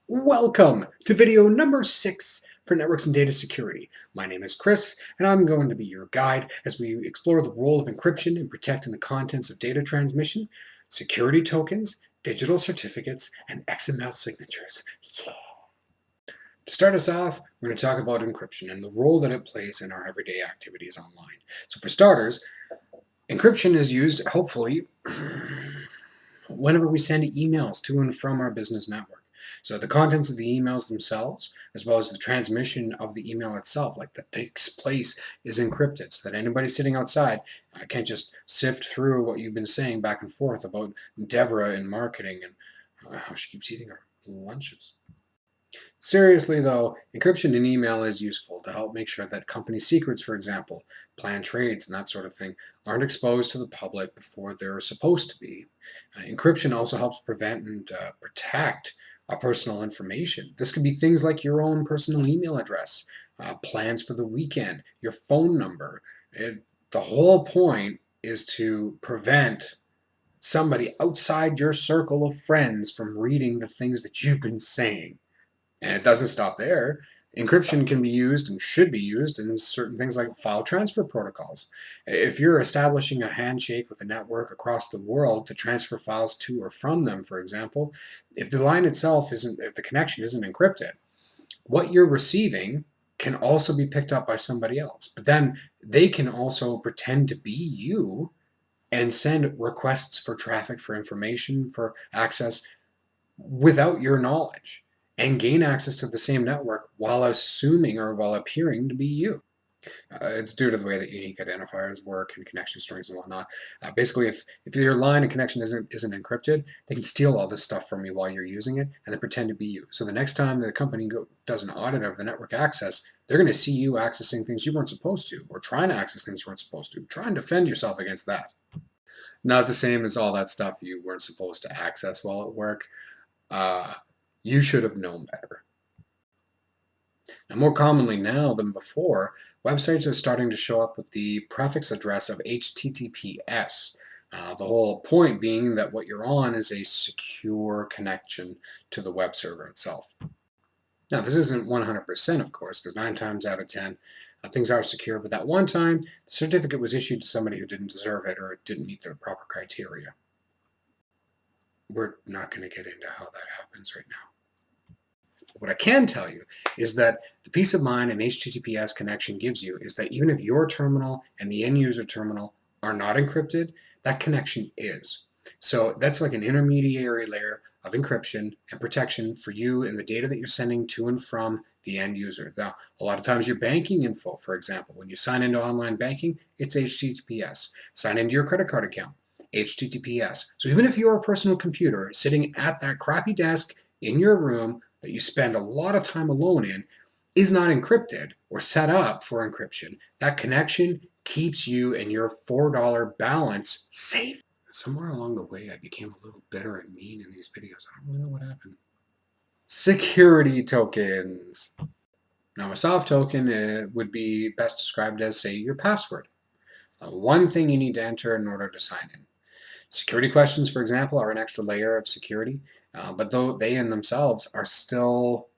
Welcome to video number 6 for Networks and Data Security. My name is Chris, and I'm going to be your guide as we explore the role of encryption in protecting the contents of data transmission, security tokens, digital certificates, and XML signatures. Yeah. To start us off, we're going to talk about encryption and the role that it plays in our everyday activities online. So for starters, encryption is used, hopefully, whenever we send emails to and from our business network. So the contents of the emails themselves, as well as the transmission of the email itself, like that takes place, is encrypted so that anybody sitting outside can't just sift through what you've been saying back and forth about Deborah in marketing and how she keeps eating her lunches. Seriously though, encryption in email is useful to help make sure that company secrets, for example, planned trades and that sort of thing, aren't exposed to the public before they're supposed to be. Encryption also helps prevent and protect personal information. This could be things like your own personal email address, plans for the weekend, your phone number. The whole point is to prevent somebody outside your circle of friends from reading the things that you've been saying. And it doesn't stop there. Encryption can be used and should be used in certain things like file transfer protocols. If you're establishing a handshake with a network across the world to transfer files to or from them, for example, if the line itself isn't, if the connection isn't encrypted, what you're receiving can also be picked up by somebody else. But then they can also pretend to be you and send requests for traffic, for information, for access without your knowledge and gain access to the same network while assuming or while appearing to be you. It's due to the way that unique identifiers work and connection strings and whatnot. Basically, if your line and connection isn't encrypted, they can steal all this stuff from you while you're using it and then pretend to be you. So the next time the company does an audit of the network access, they're going to see you accessing things you weren't supposed to, or trying to access things you weren't supposed to. Try and defend yourself against that. Not the same as all that stuff you weren't supposed to access while at work. Uh, you should have known better. Now, more commonly now than before, websites are starting to show up with the prefix address of HTTPS. The whole point being that what you're on is a secure connection to the web server itself. Now, this isn't 100%, of course, because 9 times out of 10, things are secure, but that one time, the certificate was issued to somebody who didn't deserve it or it didn't meet the proper criteria. We're not going to get into how that happens right now. What I can tell you is that the peace of mind an HTTPS connection gives you is that even if your terminal and the end user terminal are not encrypted, that connection is. So that's like an intermediary layer of encryption and protection for you and the data that you're sending to and from the end user. Now, a lot of times your banking info, for example, when you sign into online banking, it's HTTPS. Sign into your credit card account, HTTPS. So even if your personal computer is sitting at that crappy desk in your room that you spend a lot of time alone in is not encrypted or set up for encryption, that connection keeps you and your $4 balance safe. Somewhere along the way, I became a little bitter and mean in these videos. I don't really know what happened. Security tokens. Now, a soft token would be best described as, say, your password. One thing you need to enter in order to sign in. Security questions, for example, are an extra layer of security, but though they in themselves are still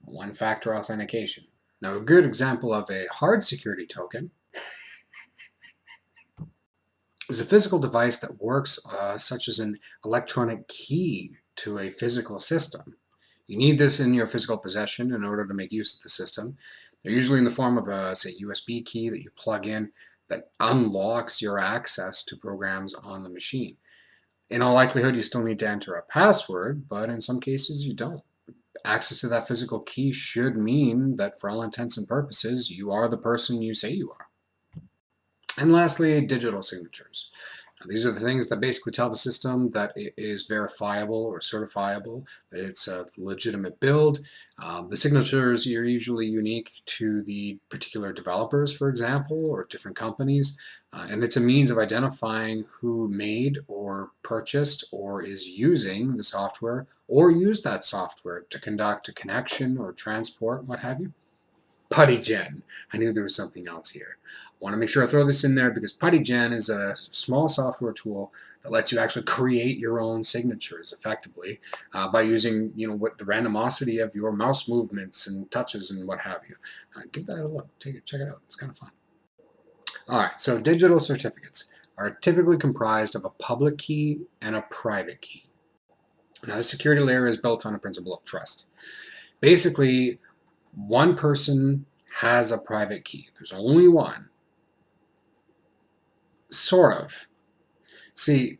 one-factor authentication. Now, a good example of a hard security token is a physical device that works such as an electronic key to a physical system. You need this in your physical possession in order to make use of the system. They're usually in the form of a, say, USB key that you plug in that unlocks your access to programs on the machine. In all likelihood, you still need to enter a password, but in some cases you don't. Access to that physical key should mean that for all intents and purposes, you are the person you say you are. And lastly, digital signatures. Now, these are the things that basically tell the system that it is verifiable or certifiable, that it's a legitimate build. The signatures are usually unique to the particular developers, for example, or different companies. And it's a means of identifying who made or purchased or is using the software or used that software to conduct a connection or transport, what have you. PuttyGen. I knew there was something else here. want to make sure I throw this in there because PuttyGen is a small software tool that lets you actually create your own signatures effectively by using, what the randomosity of your mouse movements and touches and what have you. Give that a look. Check it out. It's kind of fun. All right, so digital certificates are typically comprised of a public key and a private key. Now, the security layer is built on a principle of trust. Basically, one person has a private key. There's only one. Sort of. See,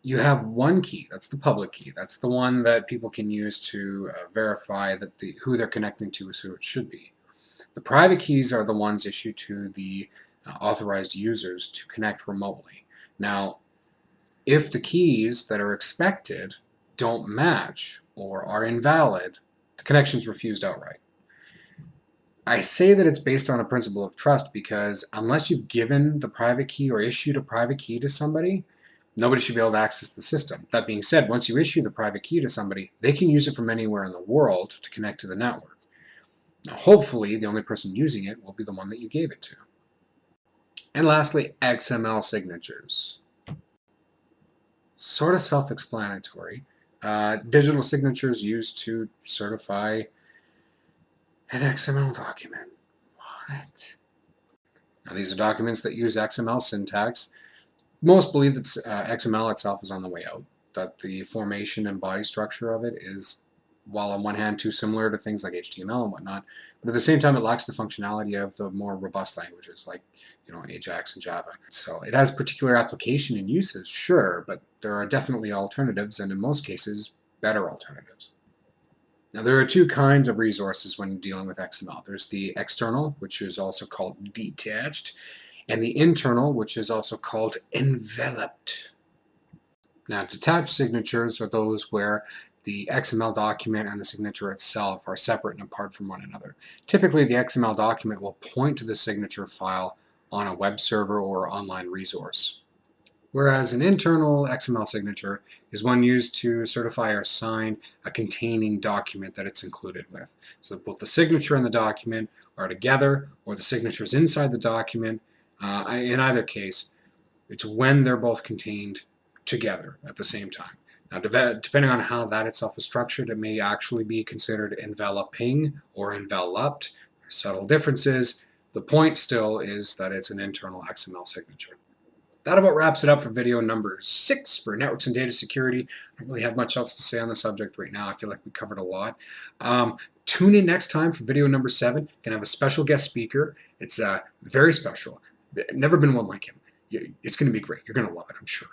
you have one key. That's the public key. That's the one that people can use to verify that who they're connecting to is who it should be. The private keys are the ones issued to the authorized users to connect remotely. Now, if the keys that are expected don't match or are invalid, the connection is refused outright. I say that it's based on a principle of trust because unless you've given the private key or issued a private key to somebody, nobody should be able to access the system. That being said, once you issue the private key to somebody, they can use it from anywhere in the world to connect to the network. Now, hopefully, the only person using it will be the one that you gave it to. And lastly, XML signatures. Sort of self-explanatory. Digital signatures used to certify an XML document. What? Now, these are documents that use XML syntax. Most believe that XML itself is on the way out, that the formation and body structure of it is, while on one hand too similar to things like HTML and whatnot, but at the same time it lacks the functionality of the more robust languages like Ajax and Java. So it has particular application and uses, sure, but there are definitely alternatives, and in most cases better alternatives. Now, there are two kinds of resources when dealing with XML. There's the external, which is also called detached, and the internal, which is also called enveloped. Now, detached signatures are those where the XML document and the signature itself are separate and apart from one another. Typically, the XML document will point to the signature file on a web server or online resource. Whereas an internal XML signature is one used to certify or sign a containing document that it's included with. So both the signature and the document are together, or the signature is inside the document. In either case, it's when they're both contained together at the same time. Now, depending on how that itself is structured, it may actually be considered enveloping or enveloped. There's subtle differences. The point still is that it's an internal XML signature. That about wraps it up for video number 6 for networks and data security. I don't really have much else to say on the subject right now. I feel like we covered a lot. Tune in next time for video number 7. Gonna have a special guest speaker. It's very special. Never been one like him. It's gonna be great. You're gonna love it, I'm sure.